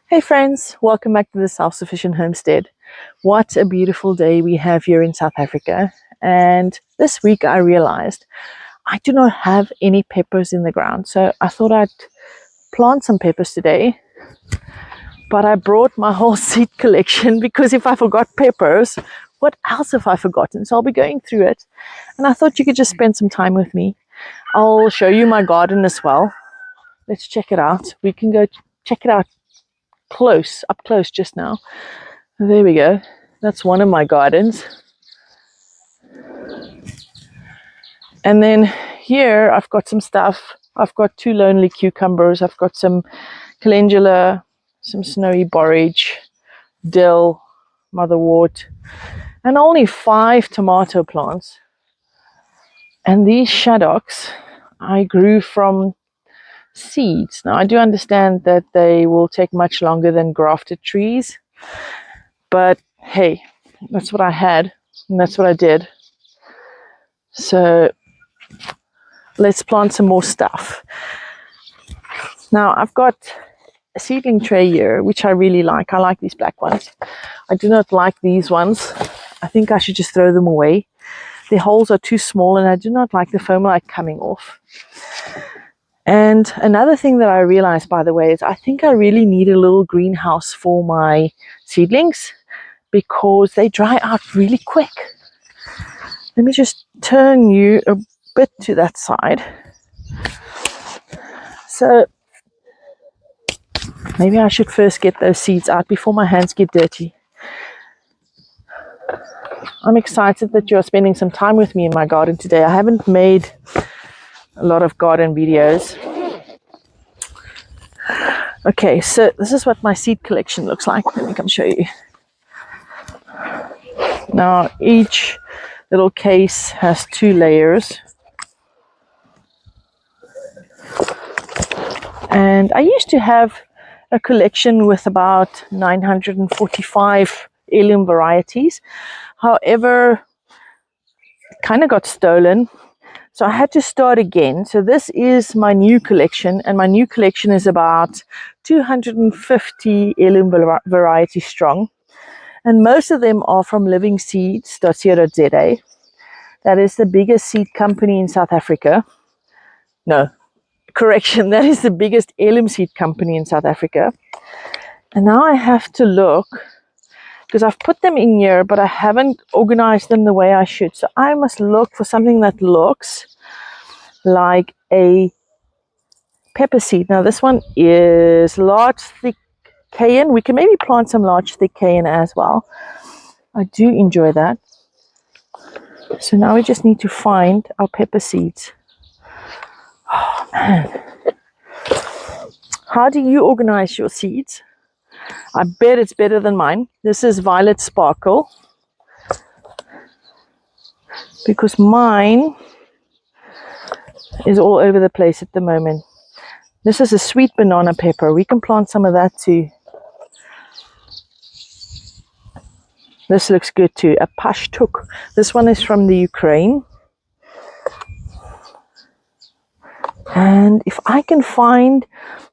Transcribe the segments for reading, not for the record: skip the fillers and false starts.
Hey friends, welcome back to the Self-Sufficient Homestead. What a beautiful day we have here in South Africa. And this week I realized I do not have any peppers in the ground. So I thought I'd plant some peppers today. But I brought my whole seed collection because if I forgot peppers, what else have I forgotten? So I'll be going through it. And I thought you could just spend some time with me. I'll show you my garden as well. Let's check it out. We can go check it out up close just now. There we go. That's one of my gardens. And then here I've got some stuff. I've got 2 lonely cucumbers. I've got some calendula, some snowy borage, dill, motherwort, and only 5 tomato plants. And these shaddocks I grew from seeds. Now I do understand that they will take much longer than grafted trees, but hey, that's what I had and that's what I did. So let's plant some more stuff. Now I've got a seedling tray here, which I really like. I like these black ones. I do not like these ones. I think I should just throw them away. The holes are too small and I do not like the foamlight coming off. And another thing that I realized, by the way, is I think I really need a little greenhouse for my seedlings because they dry out really quick. Let me just turn you a bit to that side. So maybe I should first get those seeds out before my hands get dirty. I'm excited that you're spending some time with me in my garden today. I haven't made a lot of garden videos. Okay, so this is what my seed collection looks like. Let me come show you. Now, each little case has 2 layers. And I used to have a collection with about 945 heirloom varieties. However, it kind of got stolen. So I had to start again. So this is my new collection, and my new collection is about 250 heirloom varieties strong. And most of them are from livingseeds.co.za. That is the biggest seed company in South Africa. No, correction, that is the biggest heirloom seed company in South Africa. And now I have to look, because I've put them in here, but I haven't organized them the way I should. So I must look for something that looks like a pepper seed. Now this one is large thick cayenne. We can maybe plant some large thick cayenne as well. I do enjoy that. So now we just need to find our pepper seeds. Oh man. How do you organize your seeds? I bet it's better than mine. This is Violet Sparkle. Because mine is all over the place at the moment. This is a sweet banana pepper. We can plant some of that too. This looks good too. A pashtuk. This one is from the Ukraine. And if I can find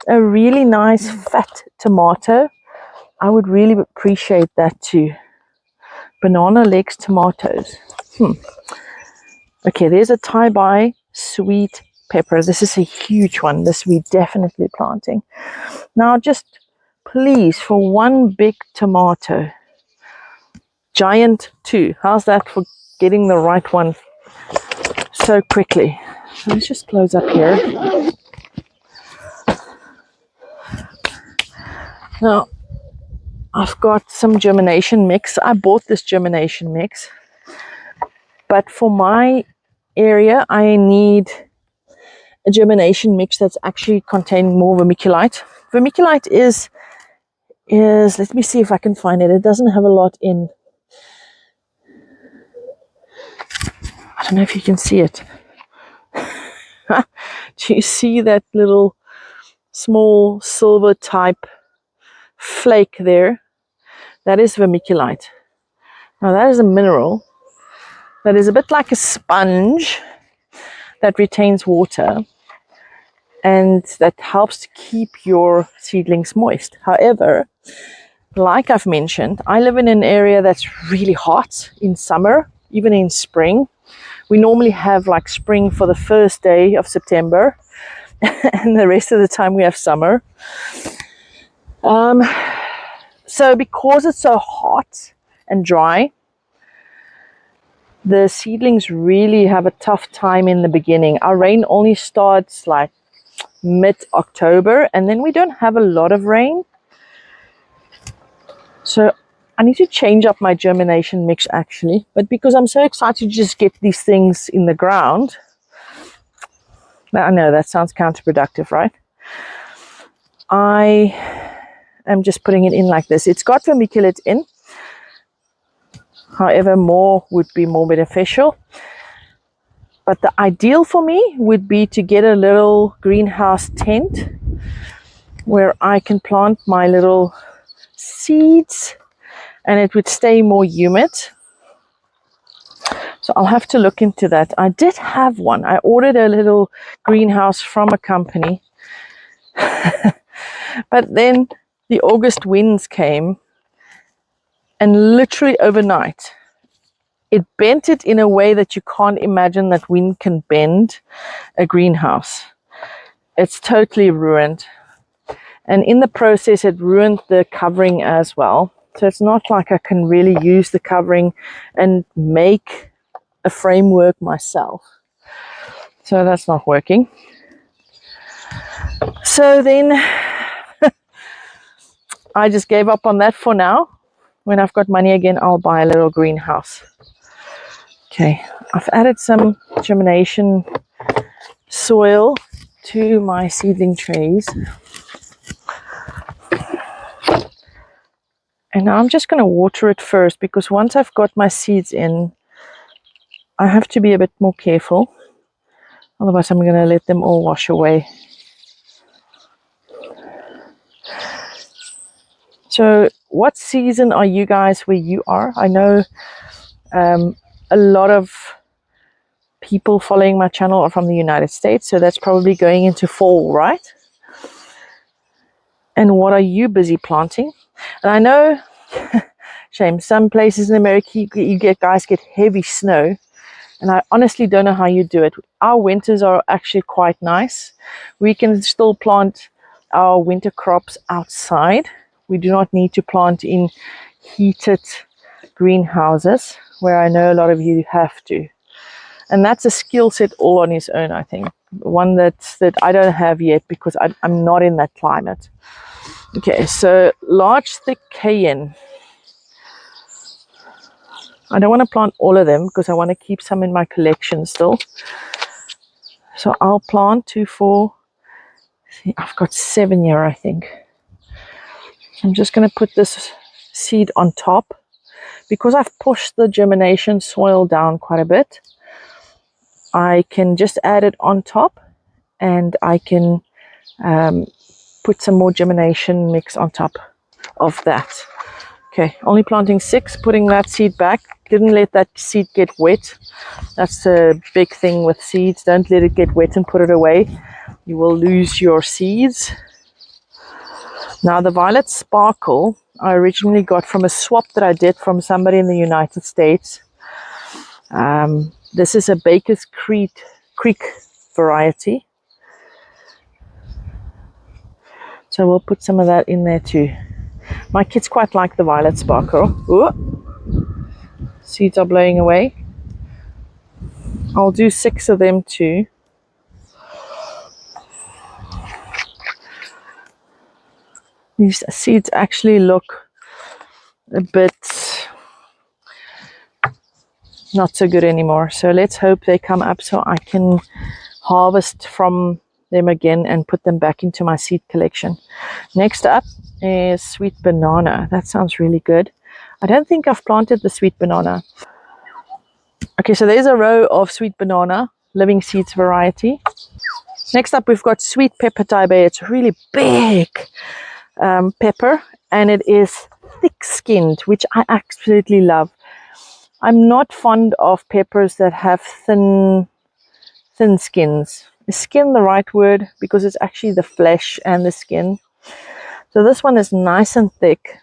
a really nice fat tomato, I would really appreciate that too. Banana legs tomatoes. Okay, there's a Thai sweet pepper. This is a huge one. This we're definitely planting. Now just please, for one big tomato, giant 2. How's that for getting the right one so quickly? Let's just close up here. Now, I've got some germination mix. I bought this germination mix. But for my area, I need a germination mix that's actually containing more vermiculite. Vermiculite is, let me see if I can find it. It doesn't have a lot in. I don't know if you can see it. Do you see that little small silver type flake there? That is vermiculite. Now that is a mineral that is a bit like a sponge that retains water. and that helps to keep your seedlings moist. However, like I've mentioned, I live in an area that's really hot in summer, even in spring. We normally have like spring for the first day of September, and the rest of the time we have summer. So because it's so hot and dry, the seedlings really have a tough time in the beginning. Our rain only starts like mid-October, and then we don't have a lot of rain. So I need to change up my germination mix actually, but because I'm so excited to just get these things in the ground, I know that sounds counterproductive, right? I am just putting it in like this. It's got vermiculite in. However, more would be more beneficial. But the ideal for me would be to get a little greenhouse tent where I can plant my little seeds and it would stay more humid. So I'll have to look into that. I did have one. I ordered a little greenhouse from a company. But then the August winds came and literally overnight it bent it in a way that you can't imagine that wind can bend a greenhouse. It's totally ruined. And in the process, it ruined the covering as well. So it's not like I can really use the covering and make a framework myself. So that's not working. So then I just gave up on that for now. When I've got money again, I'll buy a little greenhouse. Okay, I've added some germination soil to my seedling trays. And now I'm just going to water it first, because once I've got my seeds in, I have to be a bit more careful. Otherwise, I'm going to let them all wash away. So what season are you guys where you are? I know a lot of people following my channel are from the United States, so that's probably going into fall, right? And what are you busy planting? And I know, shame, some places in America you guys get heavy snow, and I honestly don't know how you do it. Our winters are actually quite nice. We can still plant our winter crops outside. We do not need to plant in heated greenhouses, where I know a lot of you have to. And that's a skill set all on its own, I think. One that I don't have yet, because I'm not in that climate. Okay, so large, thick cayenne. I don't want to plant all of them because I want to keep some in my collection still. So I'll plant 2, 4. See, I've got 7 here, I think. I'm just going to put this seed on top. Because I've pushed the germination soil down quite a bit, I can just add it on top, and I can put some more germination mix on top of that. Okay, only planting 6, putting that seed back. Didn't let that seed get wet. That's a big thing with seeds. Don't let it get wet and put it away. You will lose your seeds. Now the violet sparkle I originally got from a swap that I did from somebody in the United States. This is a Baker's Creek variety. So we'll put some of that in there too. My kids quite like the violet sparkle. Ooh. Seeds are blowing away. I'll do 6 of them too. These seeds actually look a bit not so good anymore. So let's hope they come up so I can harvest from them again and put them back into my seed collection. Next up is sweet banana. That sounds really good. I don't think I've planted the sweet banana. Okay, so there's a row of sweet banana, living seeds variety. Next up, we've got sweet pepper taibei. It's a really big pepper, and it is thick-skinned, which I absolutely love. I'm not fond of peppers that have thin skins. Is skin the right word? Because it's actually the flesh and the skin. So this one is nice and thick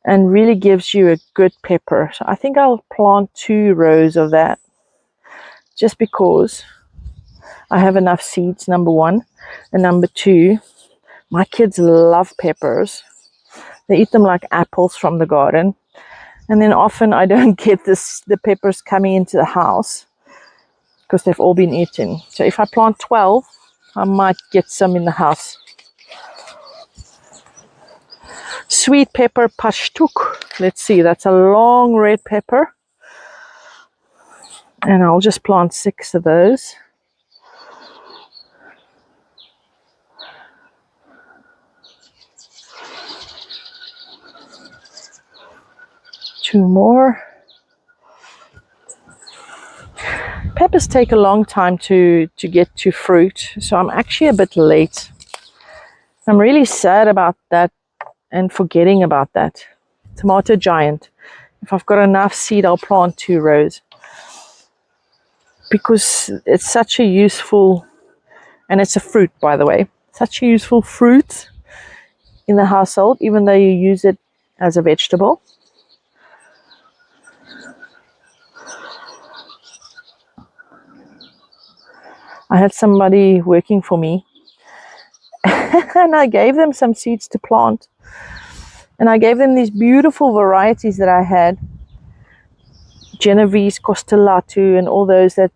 and really gives you a good pepper. So I think I'll plant 2 rows of that just because I have enough seeds, number one. And number two, my kids love peppers. They eat them like apples from the garden. And then often I don't get the peppers coming into the house because they've all been eaten. So if I plant 12, I might get some in the house. Sweet pepper pashtuk. Let's see, that's a long red pepper. And I'll just plant 6 of those. Two more. Peppers take a long time to get to fruit, so I'm actually a bit late. I'm really sad about that and forgetting about that. Tomato giant. If I've got enough seed, I'll plant 2 rows. Because it's such a useful, and it's a fruit, by the way, such a useful fruit in the household, even though you use it as a vegetable. I had somebody working for me and I gave them some seeds to plant. And I gave them these beautiful varieties that I had. Genovese, Costelatu, and all those that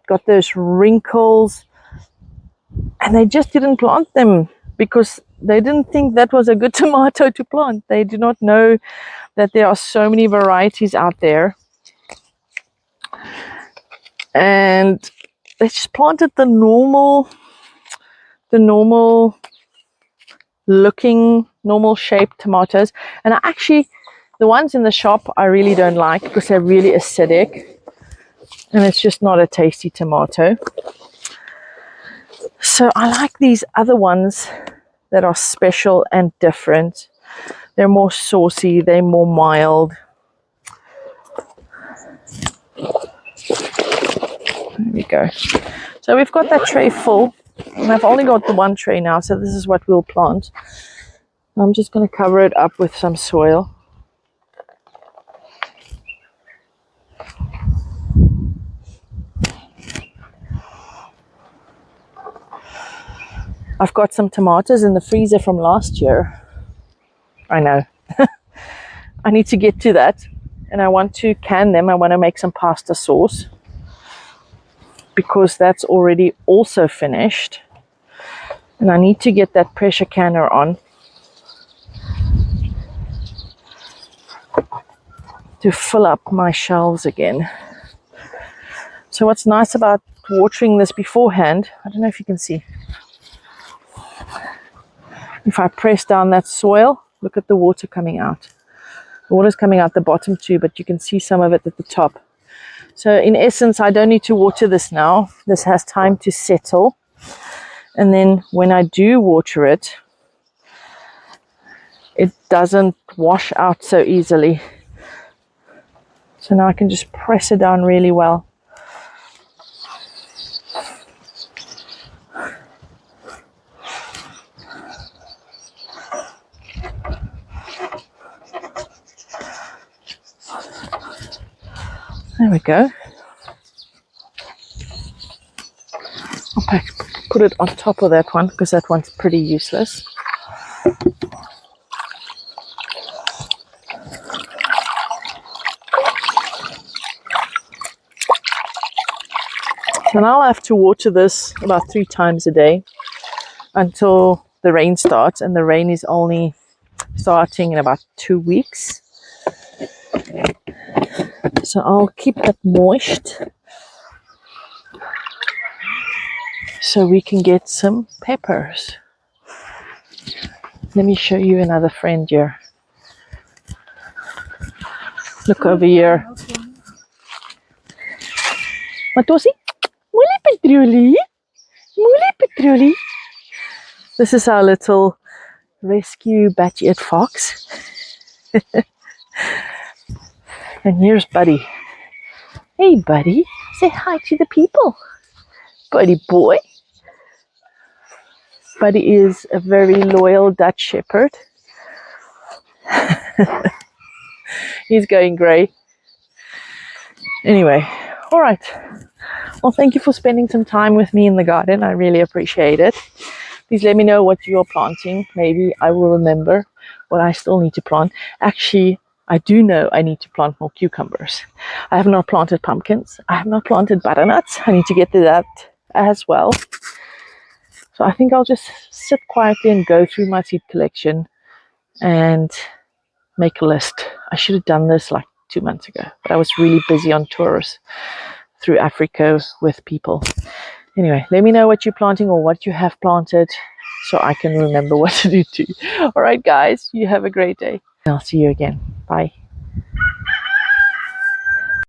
got those wrinkles. And they just didn't plant them because they didn't think that was a good tomato to plant. They do not know that there are so many varieties out there. And they just planted the normal looking, normal shaped tomatoes. And I actually, the ones in the shop I really don't like because they're really acidic and it's just not a tasty tomato. So I like these other ones that are special and different. They're more saucy, they're more mild. There we go. So we've got that tray full, and I've only got the 1 tray now, so this is what we'll plant. I'm just going to cover it up with some soil. I've got some tomatoes in the freezer from last year. I know. I need to get to that, and I want to can them. I want to make some pasta sauce because that's already also finished. And I need to get that pressure canner on to fill up my shelves again. So what's nice about watering this beforehand, I don't know if you can see. If I press down that soil, look at the water coming out. The water's coming out the bottom too, but you can see some of it at the top. So in essence, I don't need to water this now. This has time to settle. And then when I do water it, it doesn't wash out so easily. So now I can just press it down really well. There we go. I'll put it on top of that one because that one's pretty useless. So now I'll have to water this about 3 times a day until the rain starts, and the rain is only starting in about 2 weeks. So I'll keep that moist so we can get some peppers. Let me show you another friend here. Look over here. Matosi? Muli Petroli? Muli Petroli? This is our little rescue bat-eared fox. And here's Buddy. Hey, Buddy. Say hi to the people. Buddy boy. Buddy is a very loyal Dutch Shepherd. He's going grey. Anyway, all right. Well, thank you for spending some time with me in the garden. I really appreciate it. Please let me know what you're planting. Maybe I will remember what I still need to plant. Actually, I do know I need to plant more cucumbers. I have not planted pumpkins. I have not planted butternuts. I need to get to that as well. So I think I'll just sit quietly and go through my seed collection and make a list. I should have done this like 2 months ago, but I was really busy on tours through Africa with people. Anyway, let me know what you're planting or what you have planted so I can remember what to do too. All right, guys, you have a great day. I'll see you again. Bye.